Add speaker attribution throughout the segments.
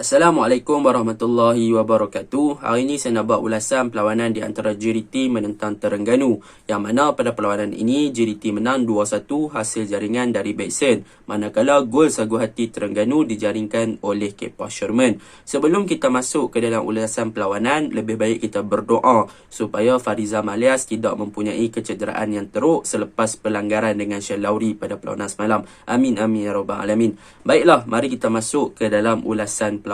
Speaker 1: Assalamualaikum warahmatullahi wabarakatuh. Hari ini saya nak buat ulasan perlawanan di antara JDT menentang Terengganu, yang mana pada perlawanan ini JDT menang 2-1 hasil jaringan dari Beksen, manakala gol sagu hati Terengganu dijaringkan oleh Kepa Sherman. Sebelum kita masuk ke dalam ulasan perlawanan, lebih baik kita berdoa supaya Farizam Alias tidak mempunyai kecederaan yang teruk selepas pelanggaran dengan Syed Lauri pada perlawanan semalam. Amin amin ya rabbal alamin. Baiklah, mari kita masuk ke dalam ulasan perlawanan.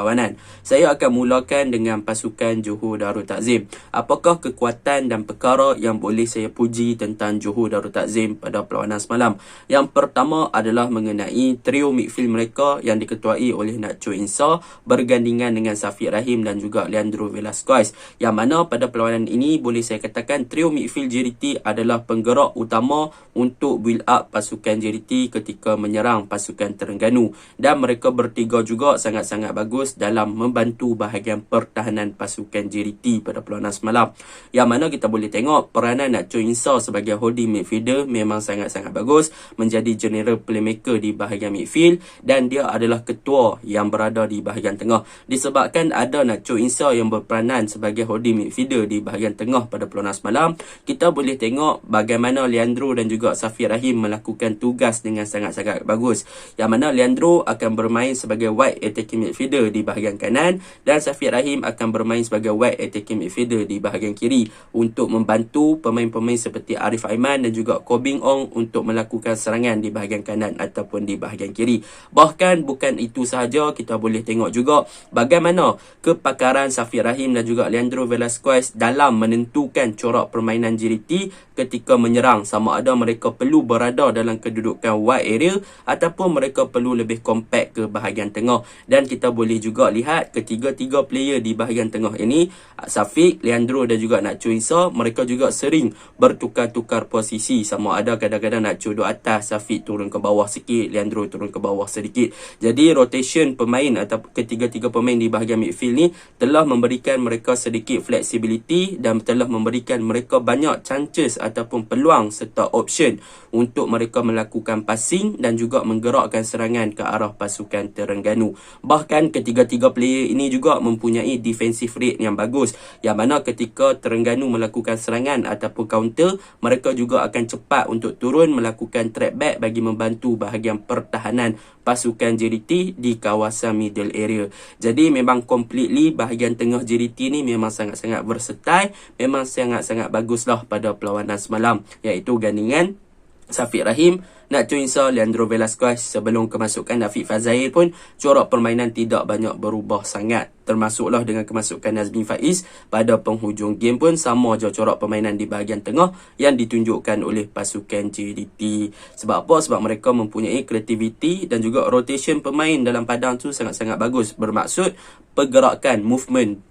Speaker 1: Saya akan mulakan dengan pasukan Johor Darul Takzim. Apakah kekuatan dan perkara yang boleh saya puji tentang Johor Darul Takzim pada perlawanan semalam? Yang pertama adalah mengenai trio midfield mereka yang diketuai oleh Nacho Insar bergandingan dengan Safiq Rahim dan juga Leandro Velasquez. Yang mana pada perlawanan ini boleh saya katakan trio midfield JDT adalah penggerak utama untuk build up pasukan JDT ketika menyerang pasukan Terengganu. Dan mereka bertiga juga sangat-sangat bagus dalam membantu bahagian pertahanan pasukan JDT pada perlawanan semalam. Yang mana kita boleh tengok peranan Nacho Insar sebagai holding midfielder memang sangat-sangat bagus, menjadi general playmaker di bahagian midfield, dan dia adalah ketua yang berada di bahagian tengah. Disebabkan ada Nacho Insar yang berperanan sebagai holding midfielder di bahagian tengah pada perlawanan semalam, kita boleh tengok bagaimana Leandro dan juga Safiq Rahim melakukan tugas dengan sangat-sangat bagus. Yang mana Leandro akan bermain sebagai wide attacking midfielder di bahagian kanan dan Safiq Rahim akan bermain sebagai wide attacking midfielder di bahagian kiri untuk membantu pemain-pemain seperti Arif Aiman dan juga Koh Beng Ong untuk melakukan serangan di bahagian kanan ataupun di bahagian kiri. Bahkan bukan itu sahaja, kita boleh tengok juga bagaimana kepakaran Safiq Rahim dan juga Leandro Velasquez dalam menentukan corak permainan JDT ketika menyerang, sama ada mereka perlu berada dalam kedudukan wide area ataupun mereka perlu lebih compact ke bahagian tengah. Dan kita boleh juga lihat ketiga-tiga player di bahagian tengah ini, Safiq, Leandro dan juga Nacho Insar, mereka juga sering bertukar-tukar posisi, sama ada kadang-kadang Nacho duduk atas, Safiq turun ke bawah sikit, Leandro turun ke bawah sedikit. Jadi rotation pemain atau ketiga-tiga pemain di bahagian midfield ni telah memberikan mereka sedikit flexibility dan telah memberikan mereka banyak chances ataupun peluang serta option untuk mereka melakukan passing dan juga menggerakkan serangan ke arah pasukan Terengganu. Bahkan ketiga-tiga player ini juga mempunyai defensive rate yang bagus, yang mana ketika Terengganu melakukan serangan ataupun counter, mereka juga akan cepat untuk turun melakukan track back bagi membantu bahagian pertahanan pasukan JDT di kawasan middle area. Jadi memang completely bahagian tengah JDT ni memang sangat-sangat versatile, memang sangat-sangat baguslah pada perlawanan semalam, iaitu gandingan Safiq Rahim, Nacho Insar, Leandro Velasquez. Sebelum kemasukan Afiq Fazail pun corak permainan tidak banyak berubah sangat. Termasuklah dengan kemasukan Nazmi Faiz pada penghujung game pun sama je corak permainan di bahagian tengah yang ditunjukkan oleh pasukan JDT. Sebab apa? Sebab mereka mempunyai kreativiti dan juga rotation pemain dalam padang tu sangat-sangat bagus. Bermaksud pergerakan, movement.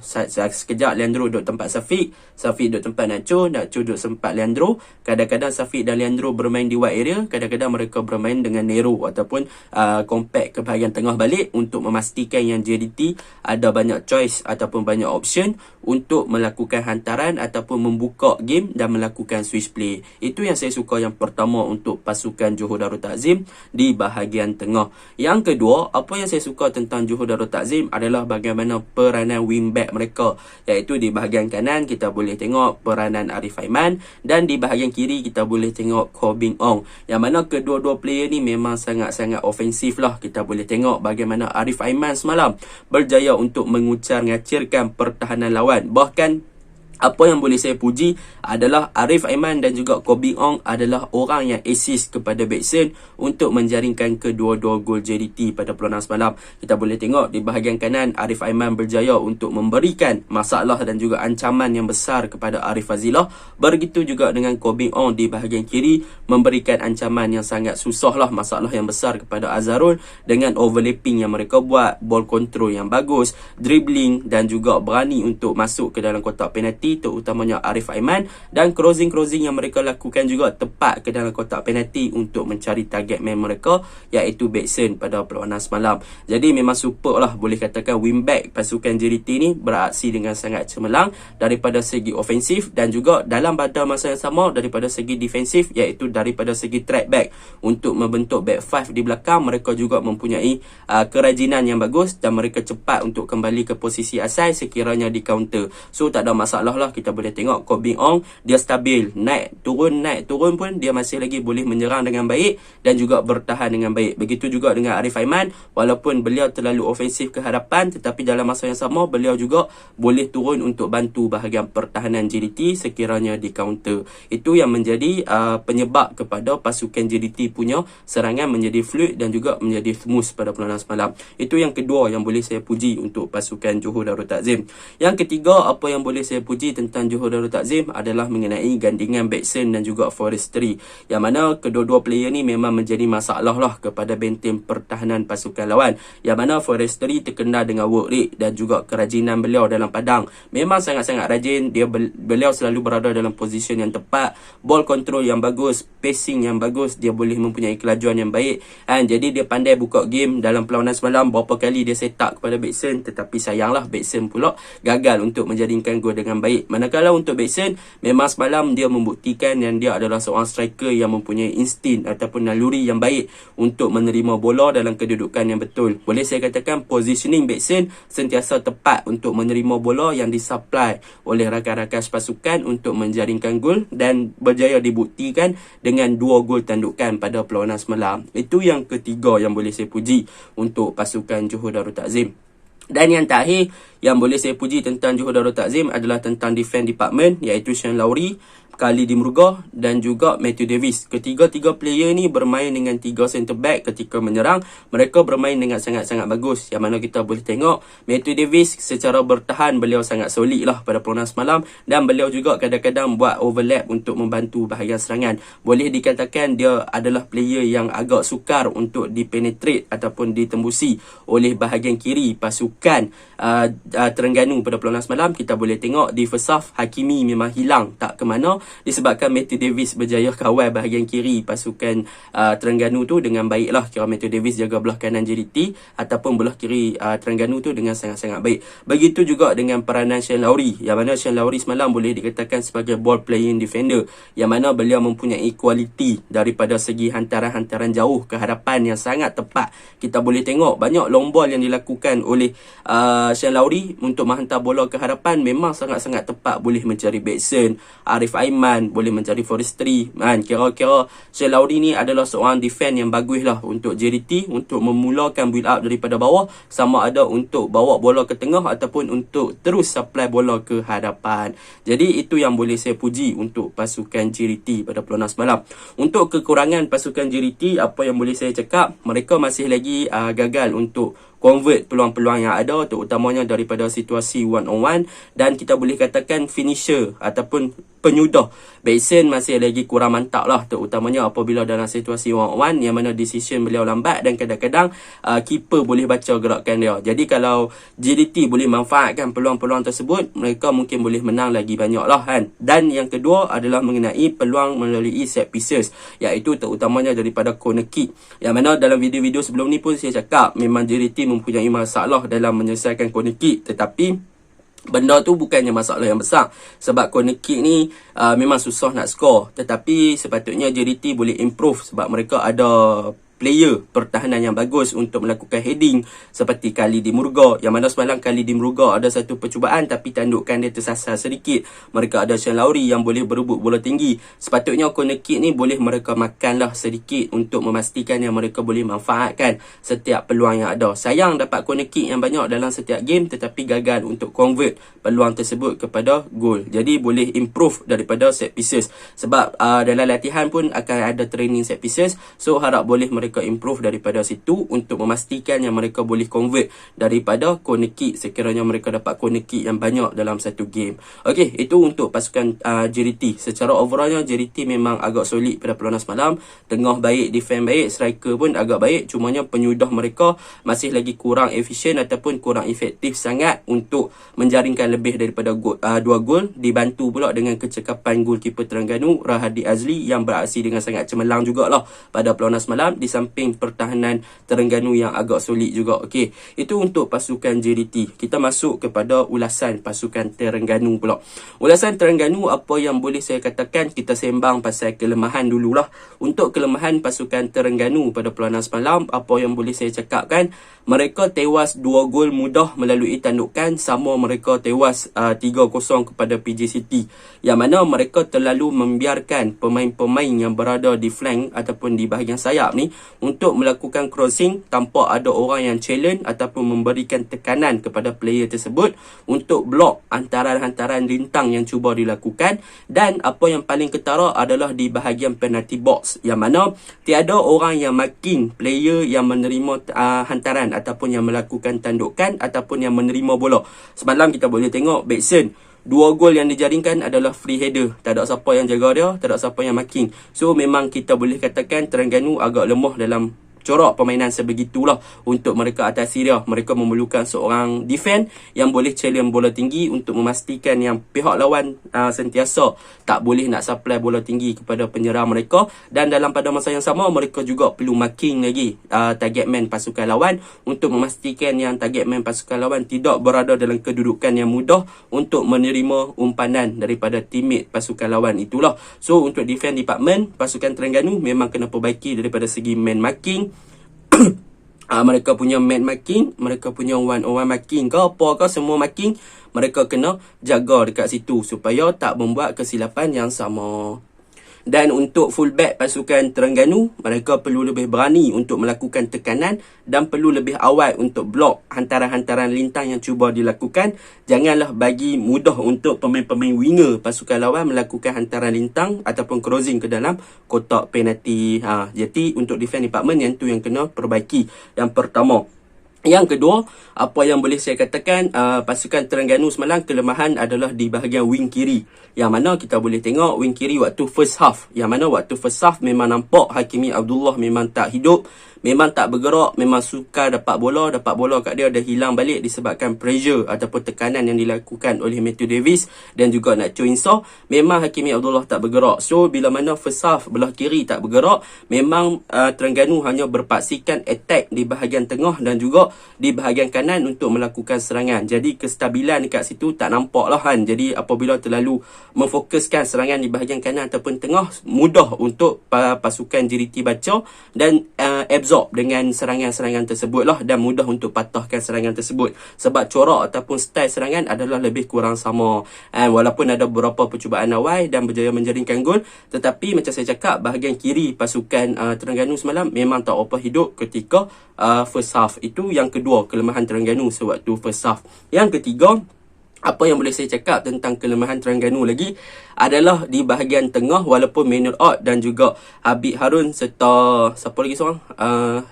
Speaker 1: Sekejap Leandro duduk tempat Safiq, Safiq duduk tempat Nacho, Nacho duduk tempat Leandro. Kadang-kadang Safiq dan Leandro bermain di wide area, kadang-kadang mereka bermain dengan narrow ataupun compact ke bahagian tengah balik untuk memastikan yang JDT ada banyak choice ataupun banyak option untuk melakukan hantaran ataupun membuka game dan melakukan switch play. Itu yang saya suka yang pertama untuk pasukan Johor Darul Takzim di bahagian tengah. Yang kedua, apa yang saya suka tentang Johor Darul Takzim adalah bagaimana peranan wingback mereka, iaitu di bahagian kanan kita boleh tengok peranan Arif Aiman dan di bahagian kiri kita boleh tengok Koh Beng Ong, yang mana kedua-dua player ni memang sangat-sangat ofensif lah. Kita boleh tengok bagaimana Arif Aiman semalam berjaya untuk mengucar-ngacirkan pertahanan lawan. Bahkan apa yang boleh saya puji adalah Arif Aiman dan juga Koh Beng Ong adalah orang yang assist kepada Beksen untuk menjaringkan kedua-dua gol JDT pada perlawanan semalam. Kita boleh tengok di bahagian kanan Arif Aiman berjaya untuk memberikan masalah dan juga ancaman yang besar kepada Arif Fazilah. Begitu juga dengan Koh Beng Ong di bahagian kiri memberikan ancaman yang sangat susah lah, masalah yang besar kepada Azharul dengan overlapping yang mereka buat, ball control yang bagus, dribbling dan juga berani untuk masuk ke dalam kotak penalti JDT, terutamanya Arif Aiman, dan crossing yang mereka lakukan juga tepat ke dalam kotak penalti untuk mencari target man mereka, iaitu Bekson pada perlawanan semalam. Jadi memang super lah, boleh katakan wingback pasukan JDT ni beraksi dengan sangat cemerlang daripada segi ofensif dan juga dalam pada masa yang sama daripada segi defensif, iaitu daripada segi track back untuk membentuk back five di belakang. Mereka juga mempunyai kerajinan yang bagus dan mereka cepat untuk kembali ke posisi asal sekiranya di counter. So tak ada masalah lah, kita boleh tengok Kok Bing Ong dia stabil, naik turun pun dia masih lagi boleh menyerang dengan baik dan juga bertahan dengan baik. Begitu juga dengan Arif Aiman, walaupun beliau terlalu ofensif ke hadapan, tetapi dalam masa yang sama beliau juga boleh turun untuk bantu bahagian pertahanan JDT sekiranya di counter. Itu yang menjadi penyebab kepada pasukan JDT punya serangan menjadi fluid dan juga menjadi smooth pada perlawanan semalam. Itu yang kedua yang boleh saya puji untuk pasukan Johor Darul Takzim. Yang ketiga, apa yang boleh saya puji tentang Johor Darul Takzim adalah mengenai gandingan Bekson dan juga Forestry, yang mana kedua-dua player ni memang menjadi masalah lah kepada benteng pertahanan pasukan lawan, yang mana Forestry terkenal dengan work rate dan juga kerajinan beliau dalam padang. Memang sangat-sangat rajin, beliau selalu berada dalam posisi yang tepat, ball control yang bagus, pacing yang bagus, dia boleh mempunyai kelajuan yang baik, jadi dia pandai buka game. Dalam perlawanan semalam berapa kali dia set up kepada Bekson, tetapi sayanglah Bekson pula gagal untuk menjadikan gol dengan baik. Manakala untuk Bekson, memang semalam dia membuktikan yang dia adalah seorang striker yang mempunyai insting ataupun naluri yang baik untuk menerima bola dalam kedudukan yang betul. Boleh saya katakan positioning Bekson sentiasa tepat untuk menerima bola yang disupply oleh rakan-rakan pasukan untuk menjaringkan gol, dan berjaya dibuktikan dengan 2 gol tandukan pada perlawanan semalam. Itu yang ketiga yang boleh saya puji untuk pasukan Johor Darul Takzim. Dan yang terakhir yang boleh saya puji tentang Johor Darul Takzim adalah tentang defense department, iaitu Shane Lowry, Khalid Dimrugah dan juga Matthew Davis. Ketiga-tiga player ni bermain dengan 3 center back ketika menyerang. Mereka bermain dengan sangat-sangat bagus, yang mana kita boleh tengok Matthew Davis secara bertahan beliau sangat solid lah pada perlawanan semalam, dan beliau juga kadang-kadang buat overlap untuk membantu bahagian serangan. Boleh dikatakan dia adalah player yang agak sukar untuk dipenetrate ataupun ditembusi oleh bahagian kiri pasukan Terengganu pada perlawanan semalam. Kita boleh tengok di first half Hakimi memang hilang tak ke mana, disebabkan Matthew Davis berjaya kawal bahagian kiri pasukan Terengganu tu dengan baiklah. Kira Matthew Davis jaga belah kanan JDT ataupun belah kiri Terengganu tu dengan sangat-sangat baik. Begitu juga dengan peranan Shane Lowry, yang mana Shane Lowry semalam boleh dikatakan sebagai ball playing defender, yang mana beliau mempunyai kualiti daripada segi hantaran-hantaran jauh ke hadapan yang sangat tepat. Kita boleh tengok banyak long ball yang dilakukan oleh Shane Lowry untuk menghantar bola ke hadapan memang sangat-sangat tepat. Boleh mencari Bekson, Arif Aiman, boleh mencari Forestry. Kira-kira Shane Lowry ni adalah seorang defense yang bagus lah untuk JDT, untuk memulakan build up daripada bawah, sama ada untuk bawa bola ke tengah ataupun untuk terus supply bola ke hadapan. Jadi itu yang boleh saya puji untuk pasukan JDT pada perlawanan semalam. Untuk kekurangan pasukan JDT, apa yang boleh saya cakap, mereka masih lagi gagal untuk convert peluang-peluang yang ada, terutamanya daripada situasi one on one, dan kita boleh katakan finisher ataupun penyudah Bekson masih lagi kurang mantap lah, terutamanya apabila dalam situasi one on one, yang mana decision beliau lambat dan kadang-kadang keeper boleh baca gerakan dia. Jadi kalau JDT boleh manfaatkan peluang-peluang tersebut, mereka mungkin boleh menang lagi banyak lah kan. Dan yang kedua adalah mengenai peluang melalui set pieces, iaitu terutamanya daripada corner kick, yang mana dalam video-video sebelum ni pun saya cakap memang JDT mempunyai masalah dalam menyelesaikan corner kick, tetapi benda tu bukannya masalah yang besar, sebab corner kick ni memang susah nak score, tetapi sepatutnya JDT boleh improve sebab mereka ada player pertahanan yang bagus untuk melakukan heading seperti Khalid Dimrugah, yang mana semalam Khalid Dimrugah ada satu percubaan tapi tandukan dia tersasar sedikit. Mereka ada Shane Lowry yang boleh berebut bola tinggi. Sepatutnya corner kick ni boleh mereka makanlah sedikit untuk memastikan yang mereka boleh manfaatkan setiap peluang yang ada. Sayang dapat corner kick yang banyak dalam setiap game, tetapi gagal untuk convert peluang tersebut kepada gol. Jadi boleh improve daripada set pieces, sebab dalam latihan pun akan ada training set pieces, so harap boleh mereka mereka improve daripada situ untuk memastikan yang mereka boleh convert daripada corner kick sekiranya mereka dapat corner kick yang banyak dalam satu game. Okey, itu untuk pasukan JDT. Secara overallnya JDT memang agak solid pada perlawanan semalam. Tengah baik, defend baik, striker pun agak baik. Cumanya penyudah mereka masih lagi kurang efisien ataupun kurang efektif sangat untuk menjaringkan lebih daripada 2 gol. Dibantu pula dengan kecekapan goalkeeper Terengganu Rahadi Azli yang beraksi dengan sangat cemerlang jugalah pada perlawanan semalam, di samping pertahanan Terengganu yang agak solid juga. Okey, itu untuk pasukan JDT. Kita masuk kepada ulasan pasukan Terengganu pula. Ulasan Terengganu, apa yang boleh saya katakan, kita sembang pasal kelemahan dululah. Untuk kelemahan pasukan Terengganu pada perlawanan semalam, apa yang boleh saya cakapkan, mereka tewas 2 gol mudah melalui tandukan, sama mereka tewas 3-0 kepada PJ City, yang mana mereka terlalu membiarkan pemain-pemain yang berada di flank ataupun di bahagian sayap ni untuk melakukan crossing tanpa ada orang yang challenge ataupun memberikan tekanan kepada player tersebut untuk blok hantaran-hantaran lintang yang cuba dilakukan. Dan apa yang paling ketara adalah di bahagian penalty box, yang mana tiada orang yang marking player yang menerima hantaran ataupun yang melakukan tandukan ataupun yang menerima bola. Semalam kita boleh tengok Backson, 2 gol yang dijaringkan adalah free header. Tak ada siapa yang jaga dia, tak ada siapa yang marking. So memang kita boleh katakan Terengganu agak lemah dalam corak permainan sebegitulah untuk mereka atasi dia. Mereka memerlukan seorang defend yang boleh challenge bola tinggi untuk memastikan yang pihak lawan sentiasa tak boleh nak supply bola tinggi kepada penyerang mereka. Dan dalam pada masa yang sama, mereka juga perlu marking lagi target man pasukan lawan untuk memastikan yang target man pasukan lawan tidak berada dalam kedudukan yang mudah untuk menerima umpanan daripada teammate pasukan lawan itulah. So untuk defend department pasukan Terengganu memang kena perbaiki daripada segi man marking. Mereka punya man marking, mereka punya one-on-one marking ke apa ke, semua marking mereka kena jaga dekat situ supaya tak membuat kesilapan yang sama. Dan untuk fullback pasukan Terengganu, mereka perlu lebih berani untuk melakukan tekanan dan perlu lebih awal untuk blok hantaran-hantaran lintang yang cuba dilakukan. Janganlah bagi mudah untuk pemain-pemain winger pasukan lawan melakukan hantaran lintang ataupun crossing ke dalam kotak penalti. Jadi untuk defense department yang tu yang kena perbaiki. Yang pertama. Yang kedua, apa yang boleh saya katakan, pasukan Terengganu semalam kelemahan adalah di bahagian wing kiri. Yang mana kita boleh tengok wing kiri waktu first half. Yang mana waktu first half memang nampak Hakimi Abdullah memang tak hidup, memang tak bergerak, memang sukar dapat bola kat dia dah hilang balik disebabkan pressure ataupun tekanan yang dilakukan oleh Matthew Davis dan juga Nacho Insah. Memang Hakimi Abdullah tak bergerak. So bila mana first half belah kiri tak bergerak, memang Terengganu hanya berpaksikan attack di bahagian tengah dan juga di bahagian kanan untuk melakukan serangan. Jadi kestabilan dekat situ tak nampak lah kan. Jadi apabila terlalu memfokuskan serangan di bahagian kanan ataupun tengah, mudah untuk pasukan JDT baca dan absorb dengan serangan-serangan tersebut lah, dan mudah untuk patahkan serangan tersebut sebab corak ataupun style serangan adalah lebih kurang sama. Walaupun ada beberapa percubaan awal dan berjaya menjaringkan gol, tetapi macam saya cakap, bahagian kiri pasukan Terengganu semalam memang tak apa hidup ketika first half. Itu yang kedua, kelemahan Terengganu sewaktu first half. Yang ketiga, apa yang boleh saya cakap tentang kelemahan Terengganu lagi adalah di bahagian tengah. Walaupun Manuel Ott dan juga Habib Harun serta siapa lagi seorang,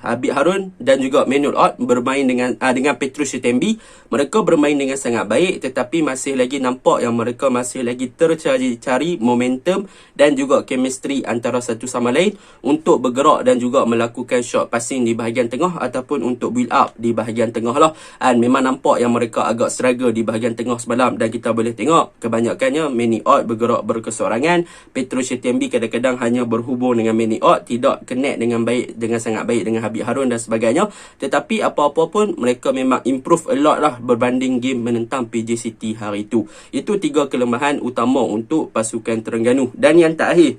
Speaker 1: Habib Harun dan juga Manuel Ott bermain dengan Petrus Shetembi, mereka bermain dengan sangat baik, tetapi masih lagi nampak yang mereka masih lagi tercari momentum dan juga chemistry antara satu sama lain untuk bergerak dan juga melakukan shot passing di bahagian tengah ataupun untuk build up di bahagian tengah lah. Memang nampak yang mereka agak struggle di bahagian tengah semalam, dan kita boleh tengok kebanyakannya Manny Ott bergerak berkesorangan. Petrus Shetembi kadang-kadang hanya berhubung dengan Manny Ott, tidak connect dengan sangat baik dengan Habib Harun dan sebagainya. Tetapi apa-apa pun mereka memang improve a lot lah berbanding game menentang PJ City hari itu. Itu 3 kelemahan utama untuk pasukan Terengganu. Dan yang terakhir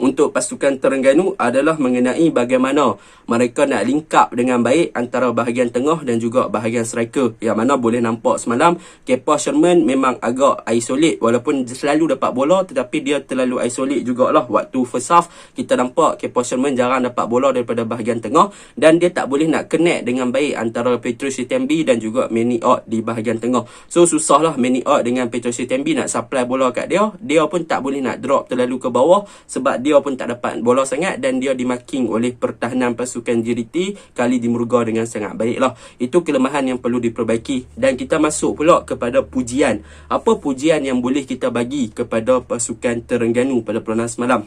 Speaker 1: untuk pasukan Terengganu adalah mengenai bagaimana mereka nak link up dengan baik antara bahagian tengah dan juga bahagian striker. Yang mana boleh nampak semalam Kepa Sherman memang agak isolate, walaupun selalu dapat bola tetapi dia terlalu isolate jugalah. Waktu first half kita nampak Kepa Sherman jarang dapat bola daripada bahagian tengah dan dia tak boleh nak connect dengan baik antara Petrus Shetembi dan juga Manny Ott di bahagian tengah. So susahlah Manny Ott dengan Petrus Shetembi nak supply bola kat dia. Dia pun tak boleh nak drop terlalu ke bawah sebab dia pun tak dapat bola sangat dan dia dimarking oleh pertahanan pasukan JDT kali dimurga dengan sangat baiklah. Itu kelemahan yang perlu diperbaiki. Dan kita masuk pula kepada pujian. Apa pujian yang boleh kita bagi kepada pasukan Terengganu pada perlawanan semalam?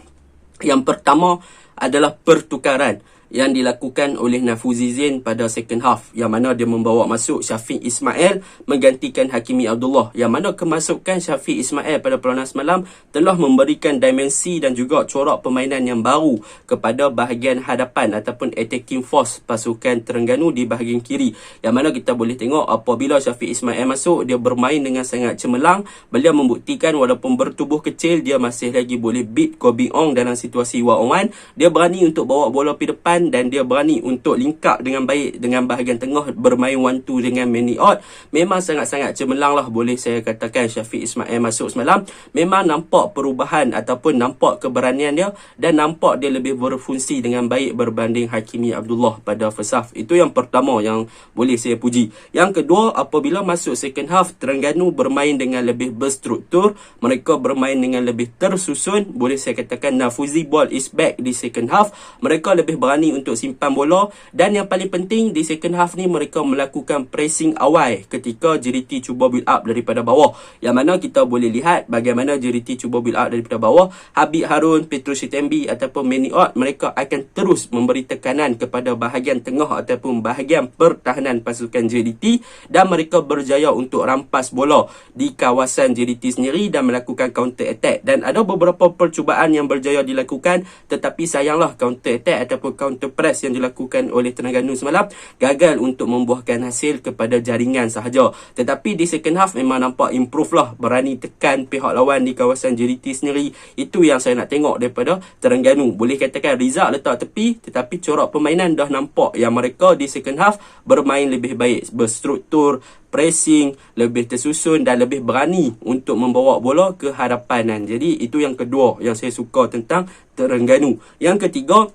Speaker 1: Yang pertama adalah pertukaran yang dilakukan oleh Nafuzi Zain pada second half, yang mana dia membawa masuk Syafiq Ismail menggantikan Hakimi Abdullah, yang mana kemasukan Syafiq Ismail pada perlawanan semalam telah memberikan dimensi dan juga corak permainan yang baru kepada bahagian hadapan ataupun attacking force pasukan Terengganu di bahagian kiri, yang mana kita boleh tengok apabila Syafiq Ismail masuk, dia bermain dengan sangat cemerlang. Beliau membuktikan walaupun bertubuh kecil, dia masih lagi boleh beat Kobe Ong dalam situasi 1-on-1. Dia berani untuk bawa bola pergi depan dan dia berani untuk link up dengan baik dengan bahagian tengah, bermain 1-2 dengan Manny Ott. Memang sangat-sangat cemerlang lah, boleh saya katakan Syafiq Ismail masuk semalam. Memang nampak perubahan ataupun nampak keberanian dia dan nampak dia lebih berfungsi dengan baik berbanding Hakimi Abdullah pada first half. Itu yang pertama yang boleh saya puji. Yang kedua, apabila masuk second half, Terengganu bermain dengan lebih berstruktur, mereka bermain dengan lebih tersusun. Boleh saya katakan Nafuzi ball is back di second half. Mereka lebih berani untuk simpan bola, dan yang paling penting di second half ni mereka melakukan pressing awal ketika JDT cuba build up daripada bawah, yang mana kita boleh lihat bagaimana JDT cuba build up daripada bawah. Habib Harun, Petrus Sitembi ataupun Manny Ott, mereka akan terus memberi tekanan kepada bahagian tengah ataupun bahagian pertahanan pasukan JDT, dan mereka berjaya untuk rampas bola di kawasan JDT sendiri dan melakukan counter attack. Dan ada beberapa percubaan yang berjaya dilakukan, tetapi sayanglah counter attack ataupun counter press yang dilakukan oleh Terengganu semalam gagal untuk membuahkan hasil kepada jaringan sahaja. Tetapi di second half memang nampak improve lah, berani tekan pihak lawan di kawasan JDT sendiri. Itu yang saya nak tengok daripada Terengganu. Boleh katakan result letak tepi, tetapi corak permainan dah nampak yang mereka di second half bermain lebih baik, berstruktur, pressing, lebih tersusun dan lebih berani untuk membawa bola ke hadapan. Jadi itu yang kedua yang saya suka tentang Terengganu. Yang ketiga,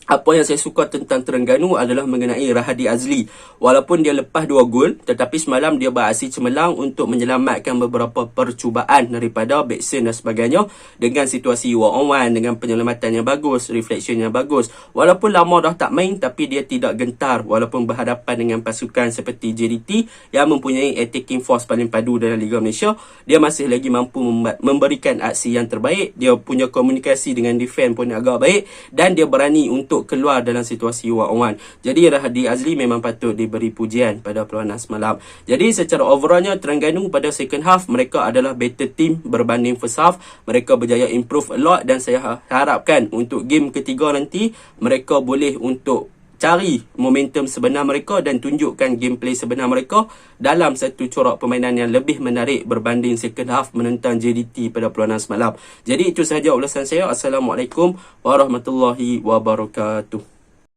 Speaker 1: apa yang saya suka tentang Terengganu adalah mengenai Rahadi Azli. Walaupun dia lepas 2 gol, tetapi semalam dia beraksi cemerlang untuk menyelamatkan beberapa percubaan daripada backson dan sebagainya dengan situasi 1-on-1, dengan penyelamatan yang bagus, reflection yang bagus. Walaupun lama dah tak main, tapi dia tidak gentar walaupun berhadapan dengan pasukan seperti JDT yang mempunyai attacking force paling padu dalam Liga Malaysia. Dia masih lagi mampu memberikan aksi yang terbaik. Dia punya komunikasi dengan defense pun agak baik dan dia berani untuk keluar dalam situasi 1-on-1. Jadi Rahadi Azli memang patut diberi pujian pada perlawanan semalam. Jadi secara overallnya Terengganu pada second half mereka adalah better team berbanding first half. Mereka berjaya improve a lot dan saya harapkan untuk game ketiga nanti mereka boleh untuk cari momentum sebenar mereka dan tunjukkan gameplay sebenar mereka dalam satu corak permainan yang lebih menarik berbanding second half menentang JDT pada perlawanan semalam. Jadi itu sahaja ulasan saya. Assalamualaikum warahmatullahi wabarakatuh.